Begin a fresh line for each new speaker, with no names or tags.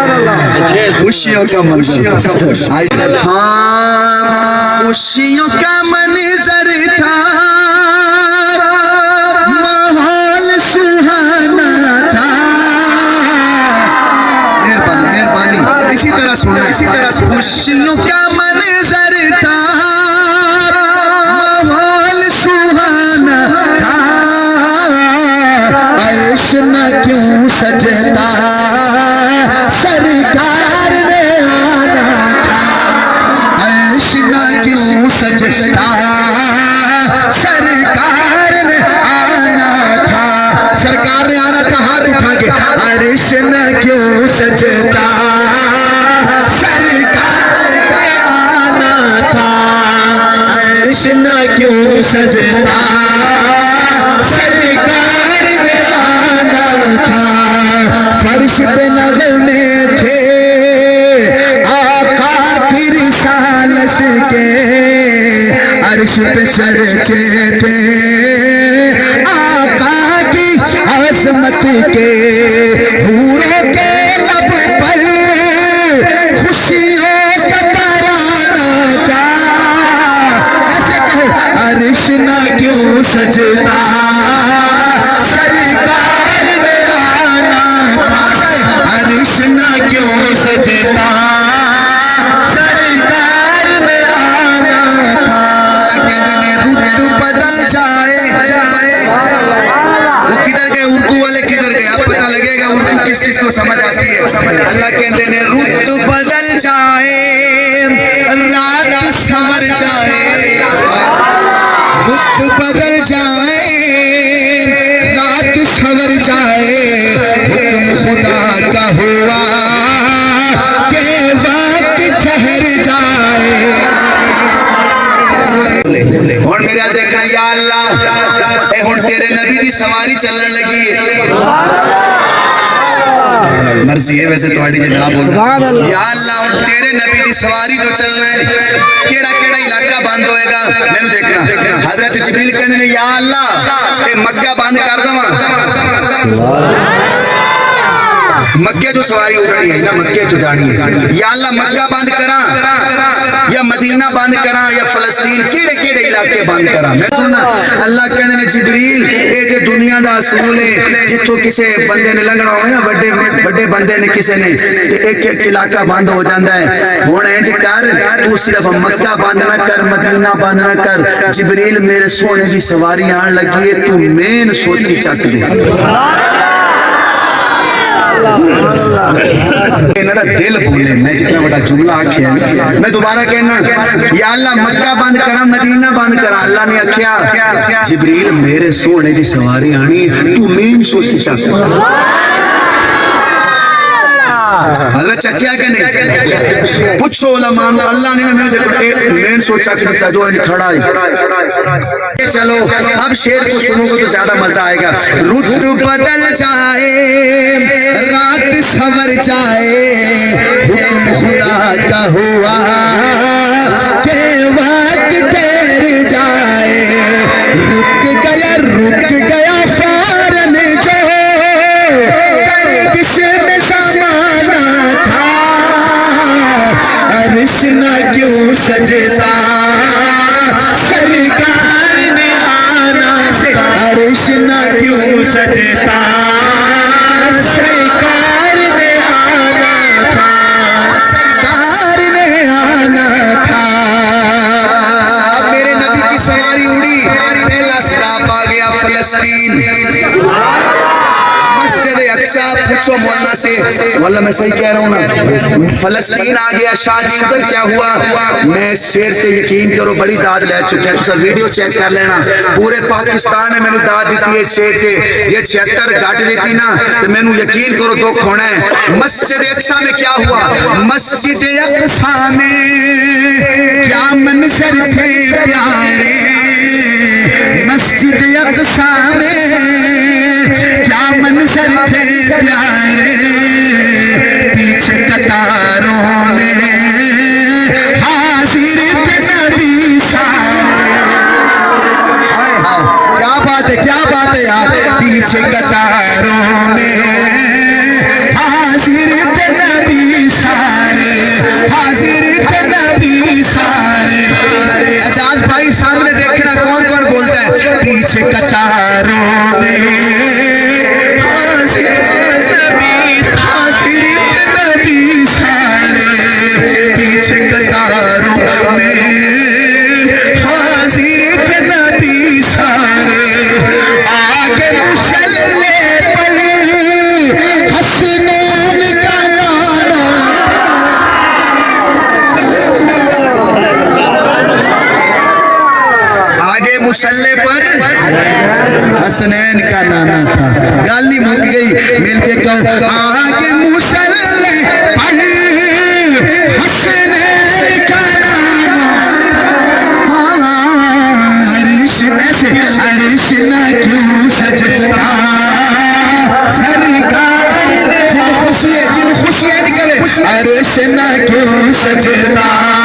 खुशियों का मंजर हाँ खुशियों का मंजर था माहौल सुहाना था। मेहरबानी इसी तरह सुनना खुशियों का मंजर था माहौल सुहाना था। अर्श न क्यों सजता सरकार ने आना था। अर्श न क्यों सजता सरकार ने आना था। सरकार ने आना था हाथ उठा के अर्श न क्यों सजता सरकार ने आना था। अर्श न क्यों सजता सरकार ने आना था। फर्श पे नगमे थे आका की रिसालत के अर्श पे चर्चे थे आका की अज़मत के। हूरों के लब पर खुशियों का तराना था। ऐसे कहो अर्श न क्यों सजता सरकार ने आना था। अर्श न क्यों सजता सरकार ने आना था। कहते रुत बदल जाए वो किधर गए उर्दू वाले किधर गए अब पता लगेगा उर्दू किस किस को समझ आती है। अल्लाह कहते हैं रुत बदल जाए रात संवर जाए रुत बदल जाए रात संवर जाए हुक्म खुदा का हुआ के वक्त ठहर जाए। और मेरा देखा या अल्लाह ए हुण तेरे नबी दी सवारी चलने लगी है। मर्जी है वैसे तुम्हारी जनाब बोल या अल्लाह हुण तेरे नबी दी सवारी जो चलना है केड़ा केड़ा इलाका बंद होएगा मैंने देखना। हजरत जिब्रील कहने ने या अल्लाह ए मक्का बंद कर दवा। मक्के जो सवारी उड़नी है ना मक्के जो जानी है या अल्लाह मक्का बंद करा या मदीना बंद करा या फलस्तीन केड़े केड़े इलाके बंद करा। मैं सुनना अल्लाह कहने ने जिब्रील ये जो दुनिया दा असूल है जिथों किसी बंदे ने लंघना हो ना बड़े बड़े बंदे ने किसी ने एक एक इलाका बंद हो जाता है। हुण इंज कर तू सिर्फ मक्का बंद ना कर मदीना बंद ना कर। जिब्रील मेरे सोने की सवारी आन लगी है तू मेन सोची चक दे। दिल बोले मैं जितना बड़ा जुमला आख्या मैं दोबारा कहना या अल्लाह मक्का बंद करा मदीना बंद करा। अल्लाह ने आख्या जिब्रील मेरे सोने की सवारी आनी तू मेन सोची चक। हजरत चकिया के नहीं पूछो उलमा अल्लाह ने मेन सोचा कि जो खड़ा है। चलो अब शेर को सुनोगे तो ज्यादा मजा आएगा। रुत बदल जाए रात संवर जाए हुक्म खुदा का हुआ के वक्त ठहर जाए। रुक गया फौरन जो गर्दिश में ज़माना था। अर्श न क्यों सजता सरकार ने आना से। अर्श न क्यों सजता सरकार ने आना था। सरकार ने आना था। मेरे नबी की सवारी उड़ी पहला स्टॉप आ गया फलस्तीन। मस्जिद अक्सा पूछो मौला से मौला मैं सही कह रहा हूँ ना फलस्तीन आ गया। शादी उधर क्या हुआ मैं शेर से यकीन करो बड़ी दाद ले चुका है। सब वीडियो चेक कर लेना पूरे पाकिस्तान ने मैंने दाद दी है शेर से ये 76 घट देती ना तो मैंने यकीन करो दुख होना है। मस्जिद अक्सा में क्या हुआ मस्जिद अक्सा में क्या मंजर थे प्यारे। मस्जिद अक्सा में क्या मंजर थे प्यारे। पीछे कतारों में हाजिर थे नबी सारे। क्या बात है यार पीछे कतारों में हाजिर थे नबी तो आगे मुसल्ले पर हसनैन का नाम, अर्श ऐसे अर्श न क्यों सजता सरकार, जिन खुशियाँ निकले अर्श न क्यों सजता